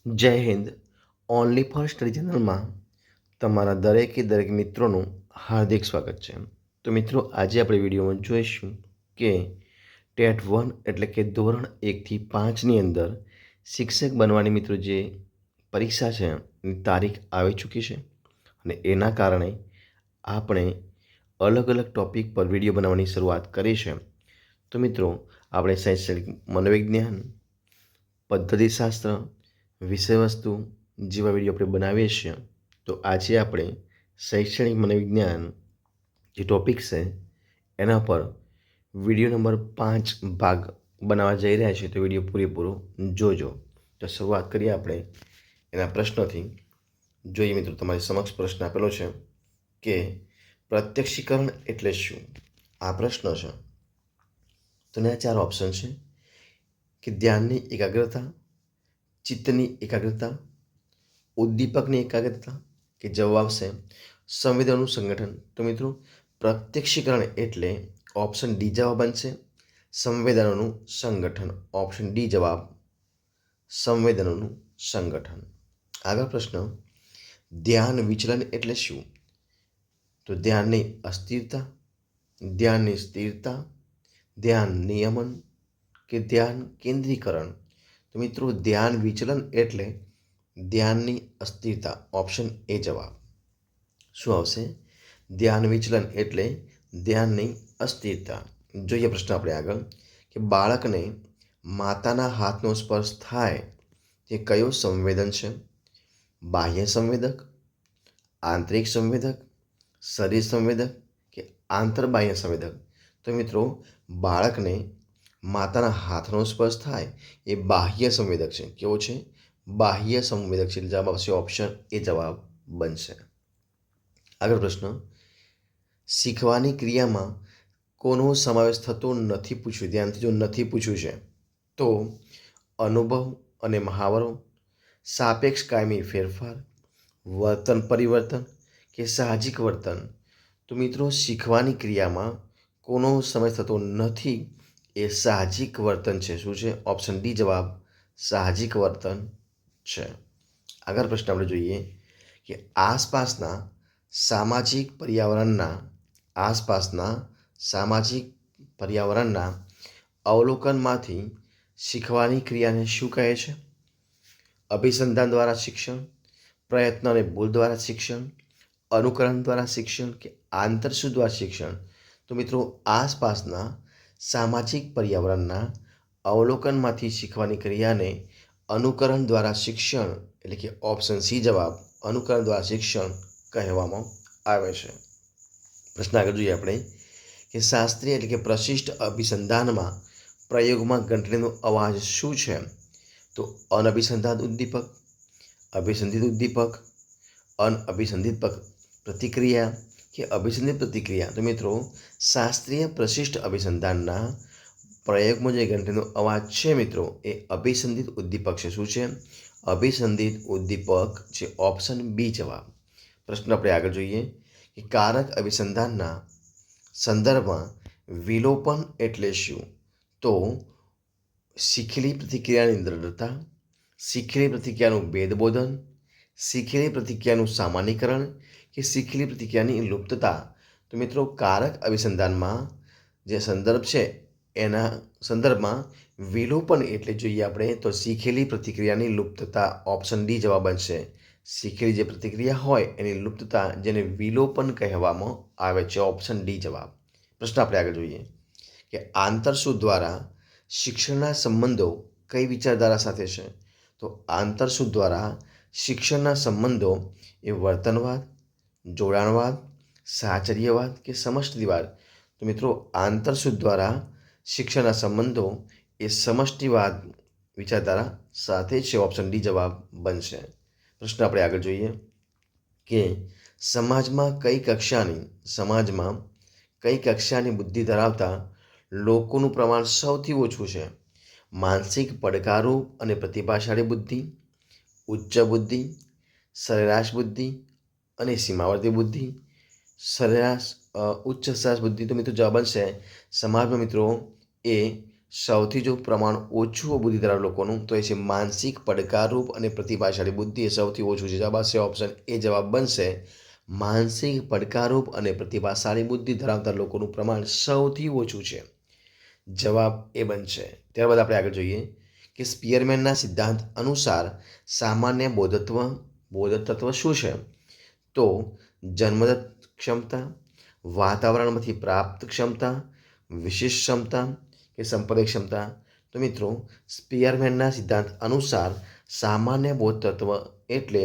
જય Hind. Only for study ચેનલમાં તમારા દરેક મિત્રોનું હાર્દિક સ્વાગત છે. તો મિત્રો, આજે આપણે વિડીયોમાં જોઈશું કે ટેટ 1 એટલે કે ધોરણ 1થી 5ની અંદર શિક્ષક બનવાની મિત્રો જે પરીક્ષા છે એની તારીખ આવી ચૂકી છે અને એના કારણે આપણે અલગ અલગ ટૉપિક પર વિડીયો બનાવવાની શરૂઆત કરી છે. તો મિત્રો, આપણે શૈક્ષણિક મનોવિજ્ઞાન, પદ્ધતિશાસ્ત્ર, વિષયવસ્તુ જેવા વિડીયો આપણે બનાવીએ છીએ. તો આજે આપણે શૈક્ષણિક મનોવિજ્ઞાન જે ટોપિક છે એના પર વિડીયો નંબર 5 ભાગ બનાવવા જઈ રહ્યા છીએ. તો વિડીયો પૂરેપૂરો જોજો. તો શરૂઆત કરીએ આપણે એના પ્રશ્નોથી. જોઈએ મિત્રો, તમારી સમક્ષ પ્રશ્ન આપેલો છે કે પ્રત્યક્ષીકરણ એટલે શું? આ પ્રશ્ન છે. તો એના 4 ઓપ્શન છે કે ધ્યાનની એકાગ્રતા, ચિત્તની એકાગ્રતા, ઉદ્દીપકની એકાગ્રતા, કે જવાબ આવશે સંવેદનનું સંગઠન. તો મિત્રો, પ્રત્યક્ષીકરણ એટલે ઓપ્શન ડી જવાબ બનશે સંવેદનોનું સંગઠન. ઓપ્શન ડી જવાબ સંવેદનોનું સંગઠન. આગળ પ્રશ્ન, ધ્યાન વિચલન એટલે શું? તો ધ્યાનની અસ્થિરતા, ધ્યાનની સ્થિરતા, ધ્યાન નિયમન, કે ધ્યાન કેન્દ્રીકરણ. તો મિત્રો, ધ્યાન વિચલન એટલે ધ્યાનની અસ્થિરતા. ઓપ્શન એ જવાબ. શું આવશે? ધ્યાન વિચલન એટલે ધ્યાનની અસ્થિરતા. જોઈએ પ્રશ્ન આપણે આગળ કે બાળકને માતાના હાથનો સ્પર્શ થાય તે કયો સંવેદન છે? બાહ્ય સંવેદક, આંતરિક સંવેદક, શરીર સંવેદક, કે આંતરબાહ્ય સંવેદક. તો મિત્રો, બાળકને માતાના હાથનો સ્પર્શ થાય એ બાહ્ય સંવેદક છે. કેવો છે? બાહ્ય સંવેદક છે. જવાબ આવશે ઓપ્શન એ જવાબ બનશે. આગળ પ્રશ્ન, શીખવાની ક્રિયામાં કોનો સમાવેશ થતો નથી પૂછ્યું? ધ્યાનથી જો નથી પૂછ્યું છે તો અનુભવ અને મહાવરો, સાપેક્ષ કાયમી ફેરફાર, વર્તન પરિવર્તન, કે સાહજિક વર્તન. તો મિત્રો, શીખવાની ક્રિયામાં કોનો સમાવેશ થતો નથી એ સાહજિક વર્તન છે. શું છે? ઓપ્શન ડી જવાબ સાહજિક વર્તન છે. આગળ પ્રશ્ન આપણે જોઈએ કે આસપાસના સામાજિક પર્યાવરણના અવલોકનમાંથી શીખવાની ક્રિયાને શું કહે છે? અભિસંધાન દ્વારા શિક્ષણ, પ્રયત્ન અને ભૂલ દ્વારા શિક્ષણ, અનુકરણ દ્વારા શિક્ષણ, કે આંતરસૂઝ દ્વારા શિક્ષણ. તો મિત્રો, આસપાસના સામાજિક પર્યાવરણના અવલોકનમાંથી શીખવાની ક્રિયાને અનુકરણ દ્વારા શિક્ષણ એટલે કે ઓપ્શન સી જવાબ અનુકરણ દ્વારા શિક્ષણ કહેવામાં આવે છે. પ્રશ્ન આગળ જોઈએ આપણે કે શાસ્ત્રીય એટલે કે પ્રશિષ્ટ અભિસંધાનમાં પ્રયોગમાં ઘંટડીનો અવાજ શું છે? તો અનઅભિસંધાન ઉદ્દીપક, અભિસંધિત ઉદ્દીપક, અનઅભિસંધિત પ્રતિક્રિયા, કે અભિસંધિત પ્રતિક્રિયા. તો મિત્રો, શાસ્ત્રીય પ્રશિષ્ટ અભિસંધાનના પ્રયોગમાં જે ઘંટડીનો અવાજ છે મિત્રો એ અભિસંધિત ઉદ્દીપક છે. શું છે? અભિસંધિત ઉદ્દીપક છે. ઓપ્શન બી જવાબ. પ્રશ્ન આપણે આગળ જોઈએ કે કારક અભિસંધાનના સંદર્ભમાં વિલોપન એટલે શું? તો શીખેલી પ્રતિક્રિયાની દ્રઢતા, શીખેલી પ્રતિક્રિયાનું ભેદબોધન, શીખેલી પ્રતિક્રિયાનું સામાન્યીકરણ, કે શીખેલી પ્રતિક્રિયાની લુપ્તતા. તો મિત્રો, કારક અભિસંધાનમાં જે સંદર્ભ છે એના સંદર્ભમાં વિલોપન એટલે જોઈએ આપણે તો શીખેલી પ્રતિક્રિયાની લુપ્તતા. ઓપ્શન ડી જવાબ બનશે. શીખેલી જે પ્રતિક્રિયા હોય એની લુપ્તતા જેને વિલોપન કહેવામાં આવે છે. ઓપ્શન ડી જવાબ. પ્રશ્ન આપણે આગળ જોઈએ કે આંતરસૂઝ દ્વારા શિક્ષણના સંબંધો કઈ વિચારધારા સાથે છે? તો આંતરસૂઝ દ્વારા શિક્ષણના સંબંધો એ વર્તનવાદ, જોડાણવાદ, સાહચર્યવાદ, કે સમષ્ટિવાદ. તો મિત્રો, આંતરસૂઝ દ્વારા શિક્ષણના સંબંધો એ સમષ્ટિવાદ વિચારધારા સાથે છે. ઓપ્શન ડી જવાબ બનશે. પ્રશ્ન આપણે આગળ જોઈએ કે સમાજમાં કઈ કક્ષાની બુદ્ધિ ધરાવતા લોકોનું પ્રમાણ સૌથી ઓછું છે? માનસિક પડકારરૂપ અને પ્રતિભાશાળી બુદ્ધિ, ઉચ્ચ બુદ્ધિ, સરેરાશ બુદ્ધિ અને સીમાવર્તી બુદ્ધિ, ઉચ્ચ સરેરાશ બુદ્ધિ. તો મિત્રો, જવાબ બનશે સમાજમાં મિત્રો એ સૌથી જો પ્રમાણ ઓછું બુદ્ધિ ધરાવતા લોકોનું તો એ છે માનસિક પડકારરૂપ અને પ્રતિભાશાળી બુદ્ધિ એ સૌથી ઓછું છે. જવાબ આવશે ઓપ્શન એ જવાબ બનશે. માનસિક પડકારરૂપ અને પ્રતિભાશાળી બુદ્ધિ ધરાવતા લોકોનું પ્રમાણ સૌથી ઓછું છે. જવાબ એ બનશે. ત્યારબાદ આપણે આગળ જોઈએ કે સ્પિયરમેનના સિદ્ધાંત અનુસાર સામાન્ય બોધતત્વ શું છે? તો જન્મદત્ત ક્ષમતા, વાતાવરણમાંથી પ્રાપ્ત ક્ષમતા, વિશેષ ક્ષમતા કે સંપર્ક ક્ષમતા. તો મિત્રો સ્પિયરમેનના સિદ્ધાંત અનુસાર સામાન્ય બોધતત્વ એટલે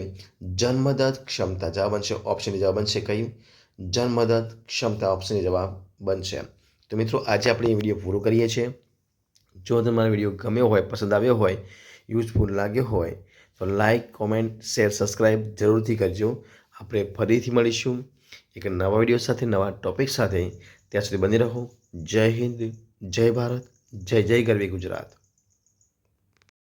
જન્મદત્ત ક્ષમતા. જવાબ બનશે ઓપ્શનની જવાબ બનશે કયું? જન્મદત્ત ક્ષમતા ઓપ્શનની જવાબ બનશે. તો મિત્રો આજે આપણે એ વિડીયો પૂરો કરીએ છીએ. જો તમારો વિડીયો ગમ્યો હોય, પસંદ આવ્યો હોય, યુઝફુલ લાગ્યો હોય તો લાઈક, કોમેન્ટ, શેર, સબસ્ક્રાઈબ જરૂરથી કરજો. આપણે ફરીથી મળીશું એક નવા વિડીયો સાથે, નવા ટોપિક સાથે. ત્યાં સુધી બની રહો. જય હિન્દ, જય ભારત, જય જય ગરવી ગુજરાત.